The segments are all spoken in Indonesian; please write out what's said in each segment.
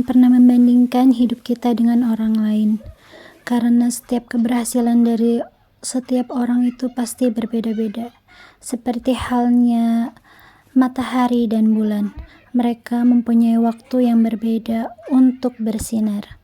pernah membandingkan hidup kita dengan orang lain, karena setiap keberhasilan dari setiap orang itu pasti berbeda-beda. Seperti halnya matahari dan bulan, mereka mempunyai waktu yang berbeda untuk bersinar.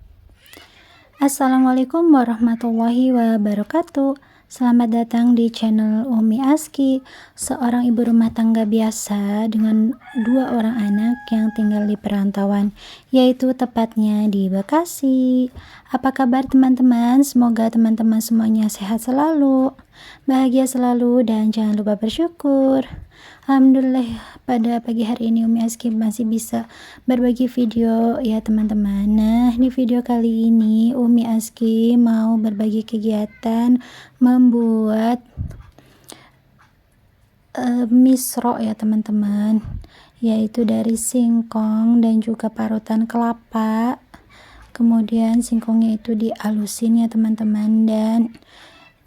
Assalamualaikum warahmatullahi wabarakatuh. Selamat datang di channel Umi Aski, seorang ibu rumah tangga biasa dengan 2 orang anak yang tinggal di perantauan, yaitu tepatnya di Bekasi. Apa kabar teman-teman? Semoga teman-teman semuanya sehat selalu, bahagia selalu, dan jangan lupa bersyukur. Alhamdulillah, pada pagi hari ini Umi Aski masih bisa berbagi video ya teman-teman. Nah, di video kali ini Umi Aski mau berbagi kegiatan membuat misro ya teman-teman, yaitu dari singkong dan juga parutan kelapa. Kemudian singkongnya itu dialusin ya teman-teman dan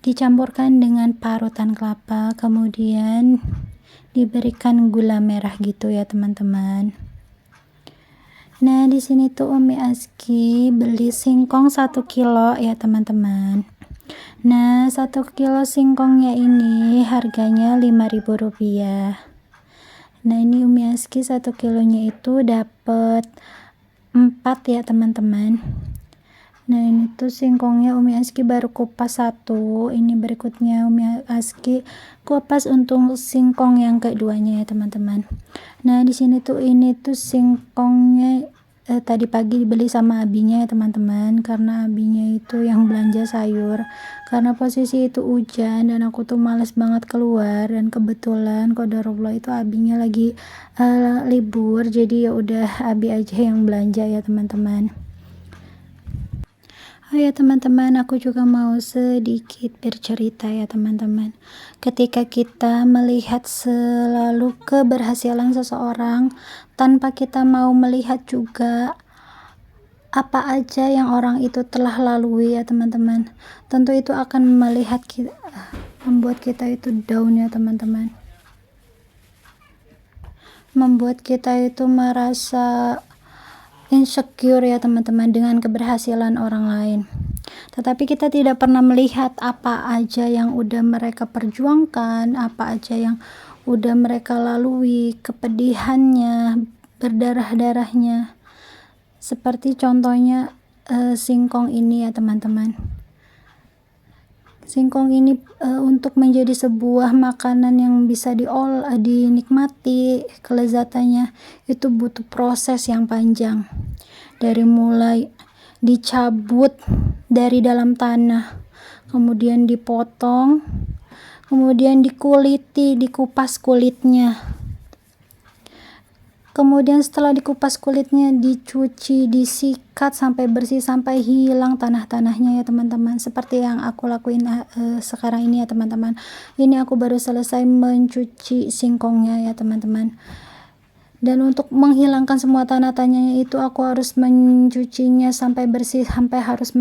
dicampurkan dengan parutan kelapa, kemudian diberikan gula merah gitu ya teman-teman. Nah, di sini tuh Umi Aski beli singkong 1 kilo ya teman-teman. Nah, 1 kilo singkongnya ini harganya Rp5.000. Nah, ini Umi Aski 1 kilonya itu dapat 4 ya teman-teman. Nah, ini tuh singkongnya Umi Aski baru kupas 1. Ini berikutnya Umi Aski kupas untuk singkong yang keduanya ya teman-teman. Nah, di sini tuh ini tuh singkongnya tadi pagi dibeli sama abinya ya teman-teman, karena abinya itu yang belanja sayur. Karena posisi itu hujan dan aku tuh males banget keluar, dan kebetulan qadarullah itu abinya lagi libur, jadi ya udah abi aja yang belanja ya teman-teman. Oh ya teman-teman, aku juga mau sedikit bercerita ya teman-teman. Ketika kita melihat selalu keberhasilan seseorang tanpa kita mau melihat juga apa aja yang orang itu telah lalui ya teman-teman, tentu itu akan membuat kita itu down ya teman-teman, membuat kita itu merasa insecure ya teman-teman dengan keberhasilan orang lain. Tetapi kita tidak pernah melihat apa aja yang udah mereka perjuangkan, apa aja yang udah mereka lalui, kepedihannya, berdarah-darahnya. Seperti contohnya singkong ini ya teman-teman. Singkong ini untuk menjadi sebuah makanan yang bisa dinikmati, kelezatannya itu butuh proses yang panjang. Dari mulai dicabut dari dalam tanah, kemudian dipotong, kemudian dikuliti, dikupas kulitnya. Kemudian setelah dikupas kulitnya dicuci, disikat sampai bersih, sampai hilang tanah-tanahnya ya teman-teman. Seperti yang aku lakuin sekarang ini ya teman-teman. Ini aku baru selesai mencuci singkongnya ya teman-teman. Dan untuk menghilangkan semua tanah-tanahnya itu aku harus mencucinya sampai bersih, sampai harus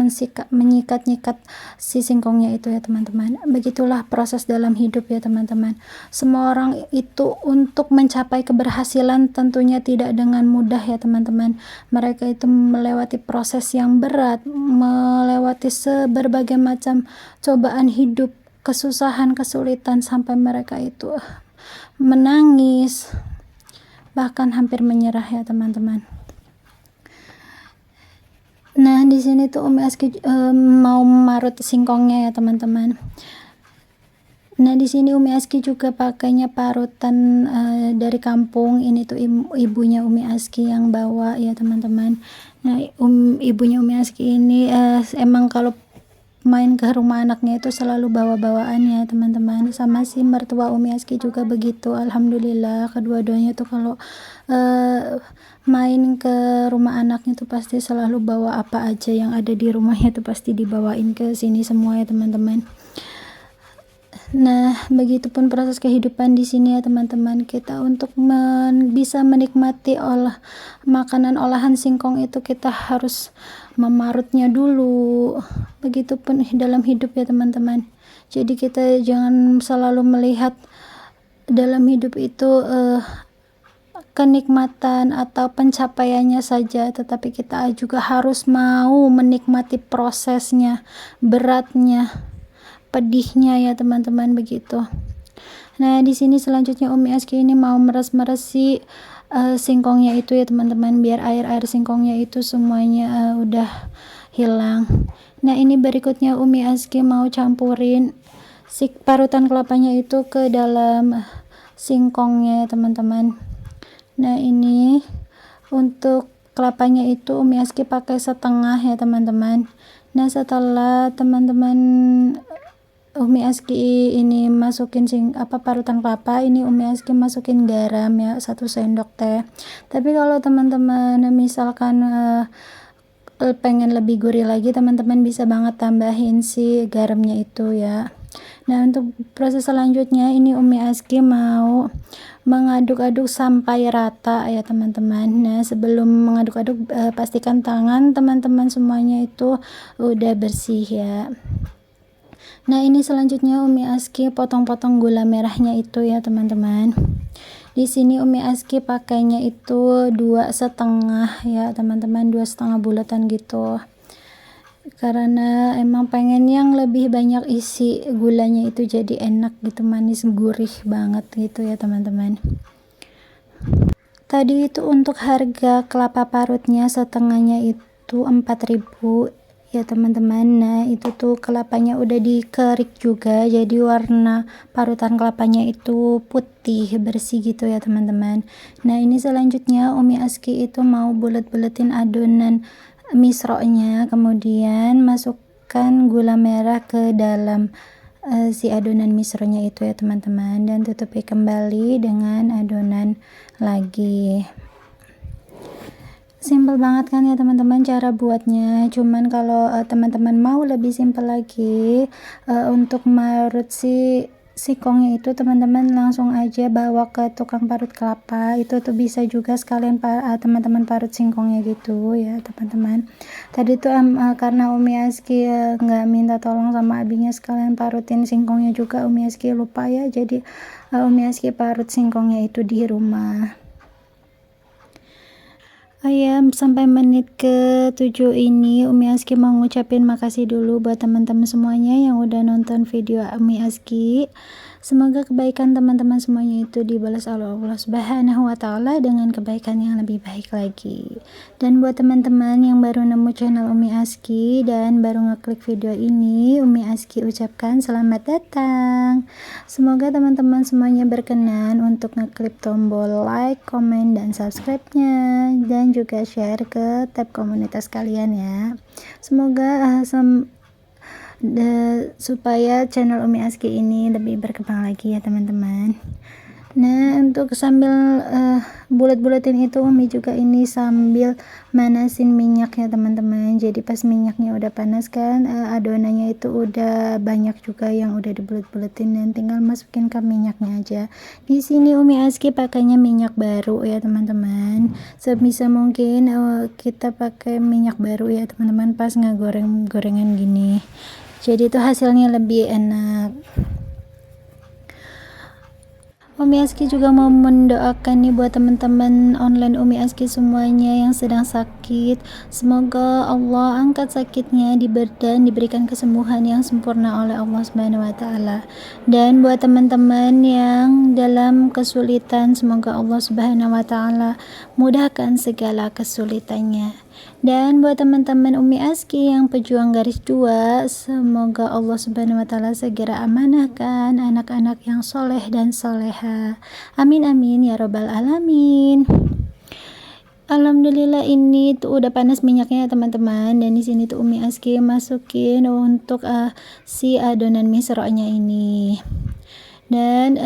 menyikat-nyikat si singkongnya itu ya teman-teman. Begitulah proses dalam hidup ya teman-teman. Semua orang itu untuk mencapai keberhasilan tentunya tidak dengan mudah ya teman-teman. Mereka itu melewati proses yang berat, melewati berbagai macam cobaan hidup, kesusahan, kesulitan, sampai mereka itu menangis, bahkan hampir menyerah ya teman-teman. Nah, di sini tuh Umi Aski mau marut singkongnya ya teman-teman. Nah, di sini Umi Aski juga pakainya parutan dari kampung. Ini tuh ibunya Umi Aski yang bawa ya teman-teman. Nah, ibunya Umi Aski ini emang kalau main ke rumah anaknya itu selalu bawa-bawaan ya teman-teman. Sama si mertua Umi Aski juga begitu. Alhamdulillah kedua-duanya tuh kalau main ke rumah anaknya tuh pasti selalu bawa apa aja yang ada di rumahnya tuh pasti dibawain ke sini semua ya teman-teman. Nah, begitupun proses kehidupan di sini ya teman-teman. Kita untuk bisa menikmati makanan olahan singkong itu kita harus memarutnya dulu. Begitupun dalam hidup ya teman-teman. Jadi kita jangan selalu melihat dalam hidup itu kenikmatan atau pencapaiannya saja, tetapi kita juga harus mau menikmati prosesnya, beratnya, pedihnya ya teman-teman, begitu. Nah, di sini selanjutnya Umi Aski ini mau meres-meres si singkongnya itu ya teman-teman, biar air-air singkongnya itu semuanya udah hilang. Nah, ini berikutnya Umi Aski mau campurin si parutan kelapanya itu ke dalam singkongnya ya teman-teman. Nah, ini untuk kelapanya itu Umi Aski pakai setengah ya teman-teman. Nah, setelah teman-teman Umi Aski ini masukin parutan kelapa, ini Umi Aski masukin garam ya 1 sendok teh. Tapi kalau teman-teman misalkan pengen lebih gurih lagi, teman-teman bisa banget tambahin si garamnya itu ya. Nah, untuk proses selanjutnya ini Umi Aski mau mengaduk-aduk sampai rata ya teman-teman. Nah, sebelum mengaduk-aduk pastikan tangan teman-teman semuanya itu udah bersih ya. Nah, ini selanjutnya Umi Aski potong-potong gula merahnya itu ya teman-teman. Di sini Umi Aski pakainya itu 2,5 ya teman-teman, 2,5 bulatan gitu. Karena emang pengen yang lebih banyak isi gulanya itu, jadi enak gitu, manis gurih banget gitu ya teman-teman. Tadi itu untuk harga kelapa parutnya setengahnya itu 4.000 ya teman-teman. Nah, itu tuh kelapanya udah dikerik juga, jadi warna parutan kelapanya itu putih bersih gitu ya teman-teman. Nah, ini selanjutnya Umi Aski itu mau bulet-buletin adonan misronya, kemudian masukkan gula merah ke dalam si adonan misronya itu ya teman-teman, dan tutupi kembali dengan adonan lagi. Simple banget kan ya teman-teman cara buatnya. Cuman kalau teman-teman mau lebih simple lagi untuk marut si singkongnya itu, teman-teman langsung aja bawa ke tukang parut kelapa. Itu tuh bisa juga sekalian teman-teman parut singkongnya gitu ya teman-teman. Tadi tuh karena Umi Aski nggak minta tolong sama abinya sekalian parutin singkongnya juga, Umi Aski lupa ya, jadi Umi Aski parut singkongnya itu di rumah. Ya, sampai menit ke-7 ini Umi Aski mau ngucapin makasih dulu buat teman-teman semuanya yang udah nonton video Umi Aski. Semoga kebaikan teman-teman semuanya itu dibalas oleh Allah Subhanahu wa Ta'ala dengan kebaikan yang lebih baik lagi. Dan buat teman-teman yang baru nemu channel Umi Aski dan baru ngeklik video ini, Umi Aski ucapkan selamat datang. Semoga teman-teman semuanya berkenan untuk ngeklik tombol like, komen, dan subscribe-nya, dan juga share ke tab komunitas kalian ya. Semoga supaya channel Umi Aski ini lebih berkembang lagi ya teman-teman. Nah, untuk sambil bulat-bulatin itu Umi juga ini sambil manasin minyak ya teman-teman. Jadi pas minyaknya udah panas kan, adonannya itu udah banyak juga yang udah dibulet-buletin, dan tinggal masukin ke minyaknya aja. Di sini Umi Aski pakainya minyak baru ya teman-teman. Sebisa mungkin kita pakai minyak baru ya teman-teman pas ngegoreng gorengan gini. Jadi itu hasilnya lebih enak. Umi Aski juga mau mendoakan nih buat teman-teman online Umi Aski semuanya yang sedang sakit. Semoga Allah angkat sakitnya, dan diberikan kesembuhan yang sempurna oleh Allah Subhanahu wa Ta'ala. Dan buat teman-teman yang dalam kesulitan, semoga Allah Subhanahu wa Ta'ala mudahkan segala kesulitannya. Dan buat teman-teman Umi Aski yang pejuang garis 2, semoga Allah Subhanahu wa Ta'ala segera amanahkan anak-anak yang soleh dan soleha. Amin amin ya robbal alamin. Alhamdulillah, ini tuh udah panas minyaknya ya teman-teman, dan di sini tuh Umi Aski masukin untuk si adonan misronya ini. Dan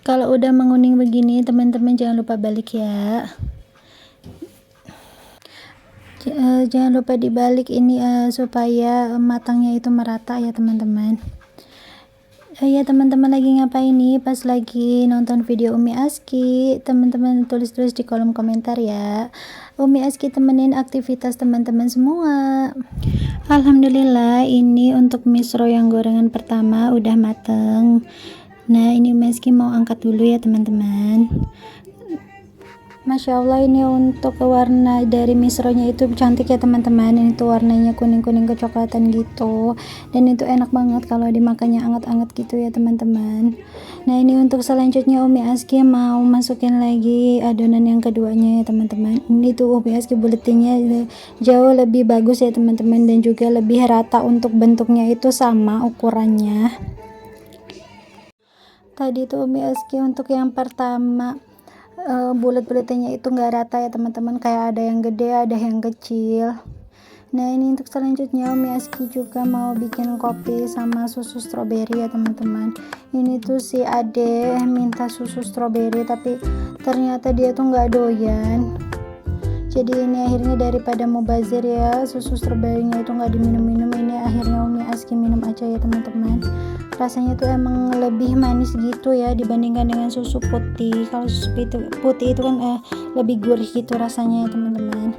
kalau udah menguning begini teman-teman jangan lupa balik ya. Jangan lupa dibalik ini supaya matangnya itu merata ya teman-teman. Ya teman-teman lagi ngapain nih pas lagi nonton video Umi Aski? Teman-teman tulis-tulis di kolom komentar ya. Umi Aski temenin aktivitas teman-teman semua. Alhamdulillah, ini untuk misro yang gorengan pertama udah mateng. Nah, ini Umi Aski mau angkat dulu ya teman-teman. Masya Allah, ini untuk warna dari misronya itu cantik ya teman-teman. Ini tuh warnanya kuning-kuning kecoklatan gitu, dan itu enak banget kalau dimakannya anget-anget gitu ya teman-teman. Nah ini untuk selanjutnya Umi Aski mau masukin lagi adonan yang keduanya ya teman-teman. Ini tuh Umi Aski buletinnya jauh lebih bagus ya teman-teman, dan juga lebih rata untuk bentuknya itu sama ukurannya. Tadi tuh Umi Aski untuk yang pertama bulat-bulatnya itu enggak rata ya teman-teman, kayak ada yang gede ada yang kecil. Nah ini untuk selanjutnya Umi Aski juga mau bikin kopi sama susu stroberi ya teman-teman. Ini tuh si Ade minta susu stroberi tapi ternyata dia tuh nggak doyan, jadi ini akhirnya daripada mubazir ya, susu stroberinya itu nggak diminum-minum, ini akhirnya Umi Aski minum aja ya teman-teman. Rasanya tuh emang lebih manis gitu ya dibandingkan dengan susu putih. Kalau susu putih itu kan lebih gurih gitu rasanya ya teman-teman.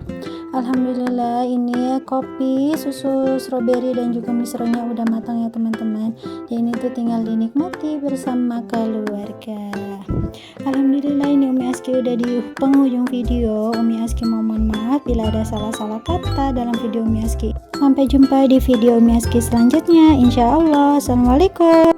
Alhamdulillah ini kopi susu stroberi dan juga misronya udah matang ya teman-teman. Dan ini tuh tinggal dinikmati bersama keluarga. Alhamdulillah ini Umi Aski udah di penghujung video. Umi Aski mohon maaf bila ada salah-salah kata dalam video Umi Aski. Sampai jumpa di video Umi Aski selanjutnya, insya Allah. Assalamualaikum.